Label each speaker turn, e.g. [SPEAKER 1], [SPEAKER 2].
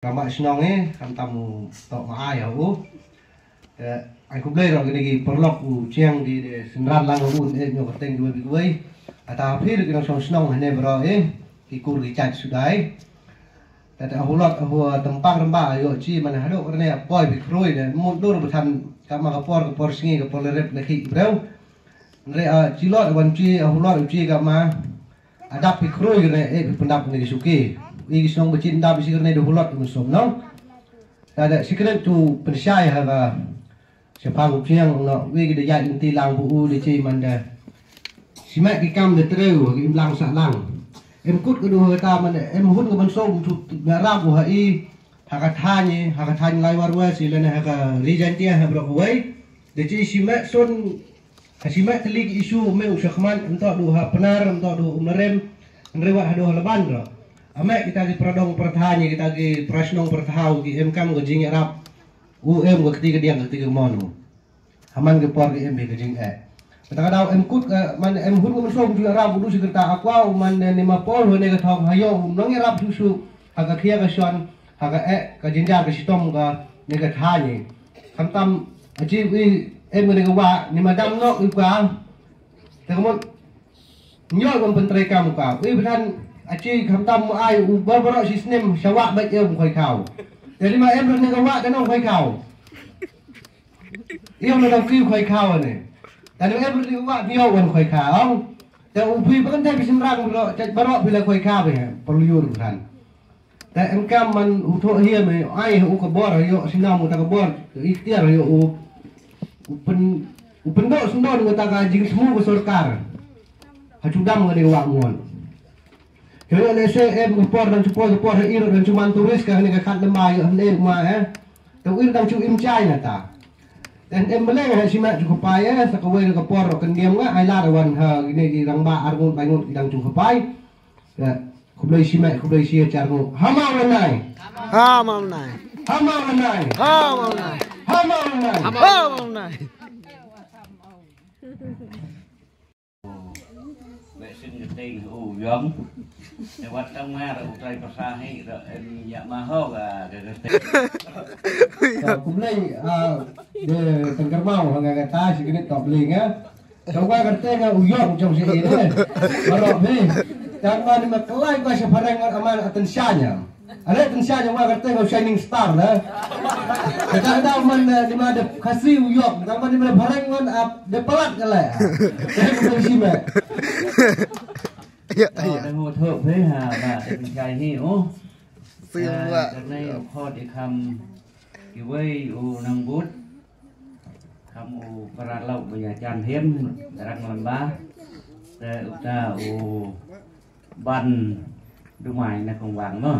[SPEAKER 1] Kamak senang tamu tok maai aku. Aku beli rồi cái này perlok chiang di senran lang aku nyo keteng dua bigui. Ata phir cái nó senang hanya bro ki kur ki chat sudai. Tata hulot aku tempang rembak yo chi mana hado karena poi bikroi de mundur betan kama kapor singi kapor rep neki bro. Nre cilot wan chi hulot chi kama adap bikroi karena pendap ni suki. Igi senang bercinta bisi karena do hulot musom no. Tata secret tu percaya ha sepang chiang no wi ki ya inti lang bu li chi manda. Simak ki kam de treu ki lang sa lang. Em cút cái đùa ta mà em hút cái bánh sông chụp ra của hai haka than lai warwa si lên haka rijantia ha bro wei de chi simak son simak telik isu me usakman untuk duha penar untuk du umarem nrewa hado laban ro ame kita ki pradong pertanya kita ki prasnong pertahau ki em kam gajing arab em go ketiga dia ketiga monu haman ke por ki em be gajing kadang-kadang em kut man em hut ko so juga rab du sekreta aku man ni mapol ne ka thong hayo nong rab susu aga khia ka son aga ka jinjar ka sitom ka ne ka thani kamtam aji wi em ne ka wa ni madam no u ka tamo nyo kon pentre kam ka wi bran aji kamtam ai u baro sisnem sawa ba em khoi khau jadi ma em ne ka wa ka no khoi khau yêu nó đâu kêu khoi khau này. Dan em berdua buat dia wan koi kau. Dan ubi bukan tapi semrang bro, baru bila koi kau ya, perlu yur kan. Dan em kam man untuk dia me, ai u kabor yo sinam u tak kabor, ikhtiar yo upen do sundon u tak jing semua ke sarkar. Hacudam ngade wak ngon. Jadi lese em ngepor dan support ir dan cuma turis ka ni ka kat lemai ane ma Tu ir dan cu im chai na ta. Dan em boleh simak cukup payah sekawai ke por kendiam ngah ailar wan ha ini di rangba argun bangun idang cukup pai ya kublai simak kublai sia cargo hamau lanai
[SPEAKER 2] Sin ngeting uyong lewat tengah utrai persahi em ya maho ga
[SPEAKER 1] kublai de tengker mau hanga kata si kini top linga coba kerte nga uyong trong si ini marok ni dan man makelai ko sa parang aman atensyanya ada atensyanya wa kerte nga shining star lah kadang man di mana kasih uyong dan man di mana parang man de pelat kala kublai simak
[SPEAKER 2] ya ya ngô thợ thế hà bà em trai hiểu cái này kho để khăm cái vây u năng bút khăm u para lậu bây giờ tràn hiếm răng làm ba để ta u ban đúng ngoài là không vàng nữa